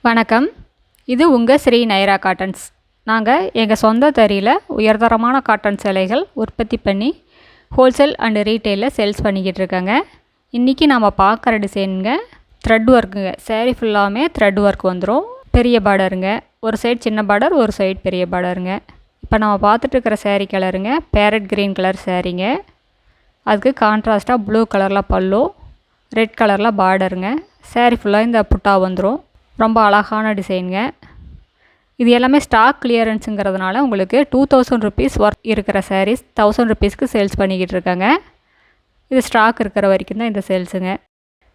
வணக்கம். இது உங்கள் ஸ்ரீ நைரா காட்டன்ஸ். நாங்கள் எங்கள் சொந்த தறியில் உயர்தரமான காட்டன் சேலைகள் உற்பத்தி பண்ணி ஹோல்சேல் அண்டு ரீட்டெயிலில் சேல்ஸ் பண்ணிக்கிட்டு இருக்கேங்க. இன்றைக்கி நம்ம பார்க்குற டிசைனுங்க த்ரெட் ஒர்க்குங்க. சேரீ ஃபுல்லாமே த்ரெட் ஒர்க் வந்துடும். பெரிய பார்டருங்க, ஒரு சைடு சின்ன பார்டர், ஒரு சைடு பெரிய பார்டருங்க. இப்போ நம்ம பார்த்துட்டு இருக்கிற சேரீ கலருங்க பேரட் க்ரீன் கலர் சேரீங்க. அதுக்கு கான்ட்ராஸ்ட்டாக ப்ளூ கலரில் பல்லு, ரெட் கலரில் பார்டருங்க. சேரீ ஃபுல்லாக இந்த புட்டா வந்துடும். ரொம்ப அழகான டிசைனுங்க. இது எல்லாமே ஸ்டாக் கிளியரன்ஸுங்கிறதுனால உங்களுக்கு 2000 ருபீஸ் ஒர்க் இருக்கிற சாரீஸ் 1000 ருபீஸ்க்கு சேல்ஸ் பண்ணிக்கிட்டு இருக்காங்க. இது ஸ்டாக் இருக்கிற வரைக்கும் தான் இந்த சேல்ஸுங்க.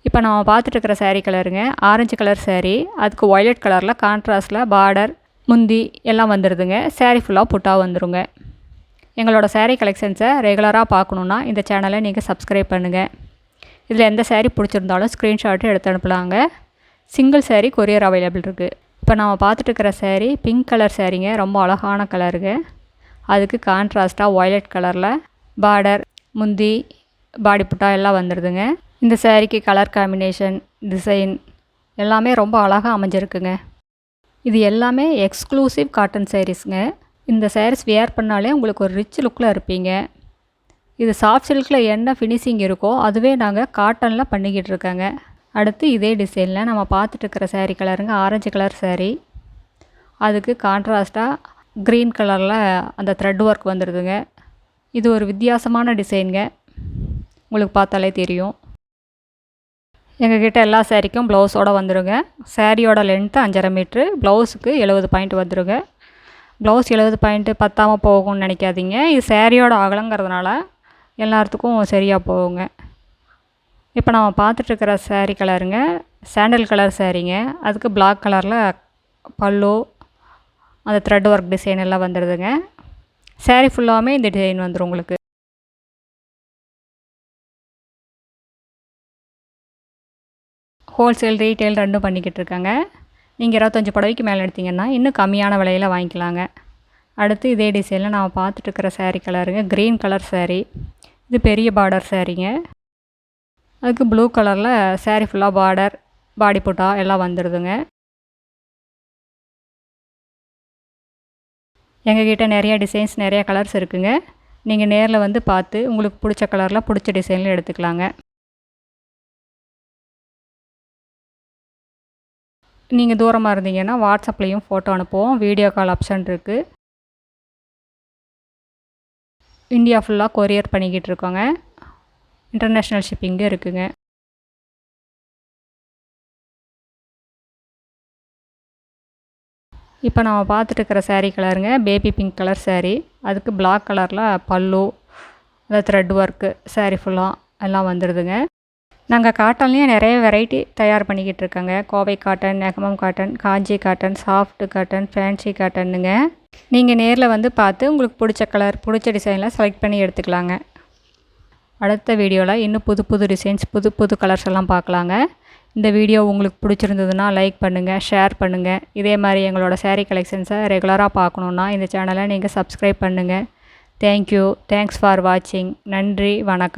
இப்போ நம்ம பார்த்துட்டு இருக்கிற சாரீ கலருங்க ஆரஞ்சு கலர் சாரீ. அதுக்கு வயலட் கலரில் கான்ட்ராஸ்டில் பார்டர், முந்தி எல்லாம் வந்துடுதுங்க. சாரீ ஃபுல்லாக புட்டா வந்துடுங்க. எங்களோட சாரீ கலெக்ஷன்ஸை ரெகுலராக பார்க்கணுன்னா இந்த சேனலை நீங்கள் சப்ஸ்கிரைப் பண்ணுங்கள். இதில் எந்த சாரீ பிடிச்சிருந்தாலும் ஸ்க்ரீன்ஷாட்டு எடுத்து அனுப்பலாங்க. சிங்கிள் சாரீ கொரியர் அவைலபிள் இருக்குது. இப்போ நம்ம பார்த்துட்டு இருக்கிற சாரீ பிங்க் கலர் சாரீங்க. ரொம்ப அழகான கலருங்க. அதுக்கு கான்ட்ராஸ்ட்டாக வயலட் கலரில் பார்டர், முந்தி, பாடி புட்டா எல்லாம் வந்துடுதுங்க. இந்த சாரீக்கு கலர் காம்பினேஷன், டிசைன் எல்லாமே ரொம்ப அழகாக அமைஞ்சிருக்குங்க. இது எல்லாமே எக்ஸ்க்ளூசிவ் காட்டன் சாரீஸுங்க. இந்த சாரீஸ் வியர் பண்ணாலே உங்களுக்கு ஒரு ரிச் லுக்கில் இருப்பீங்க. இது சாஃப்ட் சில்கில் என்ன ஃபினிஷிங் இருக்கோ அதுவே நாங்கள் காட்டனில் பண்ணிக்கிட்டு இருக்கோங்க. அடுத்து இதே டிசைனில் நம்ம பார்த்துட்டு இருக்கிற சாரீ கலருங்க ஆரஞ்சு கலர் சாரீ. அதுக்கு கான்ட்ராஸ்ட்டாக க்ரீன் கலரில் அந்த த்ரெட் ஒர்க் வந்துடுதுங்க. இது ஒரு வித்தியாசமான டிசைனுங்க. உங்களுக்கு பார்த்தாலே தெரியும். எங்ககிட்ட எல்லா சாரீக்கும் ப்ளவுஸோடு வந்துடுங்க. சாரியோட லென்த்து 5.5 மீட்ரு, ப்ளவுஸுக்கு 70 பாயிண்ட் வந்துடுங்க. ப்ளவுஸ் 70 பாயிண்ட்டு பத்தாமல் போகும்னு நினைக்காதீங்க. இது சாரியோட அகலங்கிறதுனால எல்லாத்துக்கும் சரியாக போகுங்க. இப்போ நம்ம பார்த்துட்ருக்கிற சாரீ கலருங்க சாண்டல் கலர் சாரீங்க. அதுக்கு பிளாக் கலரில் பல்லு, அந்த த்ரெட் ஒர்க் டிசைன் எல்லாம் வந்துடுதுங்க. சாரீ ஃபுல்லாமே இந்த டிசைன் வந்துடும் உங்களுக்கு. ஹோல்சேல் ரீட்டெயில் ரெண்டும் பண்ணிக்கிட்டு இருக்காங்க. நீங்கள் 25 புடவைக்கு மேலே எடுத்திங்கன்னா இன்னும் கம்மியான விலையில் வாங்கிக்கலாங்க. அடுத்து இதே டிசைனில் நம்ம பார்த்துட்ருக்கிற சாரீ கலருங்க க்ரீன் கலர் சாரீ. இது பெரிய பார்டர் சாரீங்க. அதுக்கு ப்ளூ கலரில் சாரீ ஃபுல்லாக பார்டர், பாடி புட்டா எல்லாம் வந்துடுதுங்க. எங்ககிட்ட நிறையா டிசைன்ஸ், நிறையா கலர்ஸ் இருக்குங்க. நீங்கள் நேரில் வந்து பார்த்து உங்களுக்கு பிடிச்ச கலரில் பிடிச்ச டிசைனில் எடுத்துக்கலாங்க. நீங்கள் தூரமாக இருந்தீங்கன்னா வாட்ஸ்அப்லேயும் ஃபோட்டோ அனுப்புவோம். வீடியோ கால் ஆப்ஷன் இருக்குது. இந்தியா ஃபுல்லாக கொரியர் பண்ணிக்கிட்டு இருக்கோங்க. இன்டர்நேஷ்னல் ஷிப்பிங்கு இருக்குங்க. இப்போ நம்ம பார்த்துட்டு இருக்கிற சாரீ கலருங்க பேபி பிங்க் கலர் சாரீ. அதுக்கு பிளாக் கலரில் பல்லு, அந்த த்ரெட் ஒர்க்கு சாரீ ஃபுல்லாக எல்லாம் வந்துடுதுங்க. நாங்கள் காட்டன்லேயே நிறைய வெரைட்டி தயார் பண்ணிக்கிட்டு இருக்கோங்க. கோவை காட்டன், நெகமம் காட்டன், காஞ்சி காட்டன், சாஃப்ட் காட்டன், ஃபேன்சி காட்டனுங்க. நீங்கள் நேரில் வந்து பார்த்து உங்களுக்கு பிடிச்ச கலர், பிடிச்ச டிசைனில் செலக்ட் பண்ணி எடுத்துக்கலாங்க. அடுத்த வீடியோவில் இன்னும் புது புது டிசைன்ஸ், புது புது கலர்ஸ் எல்லாம் பார்க்கலாங்க. இந்த வீடியோ உங்களுக்கு பிடிச்சிருந்ததுன்னா லைக் பண்ணுங்கள், ஷேர் பண்ணுங்கள். இதே மாதிரி எங்களோட சாரீ கலெக்ஷன்ஸை ரெகுலராக பார்க்கணுன்னா இந்த சேனலை நீங்கள் சப்ஸ்கிரைப் பண்ணுங்கள். தேங்க்யூ. தேங்க்ஸ் ஃபார் வாட்சிங். நன்றி, வணக்கம்.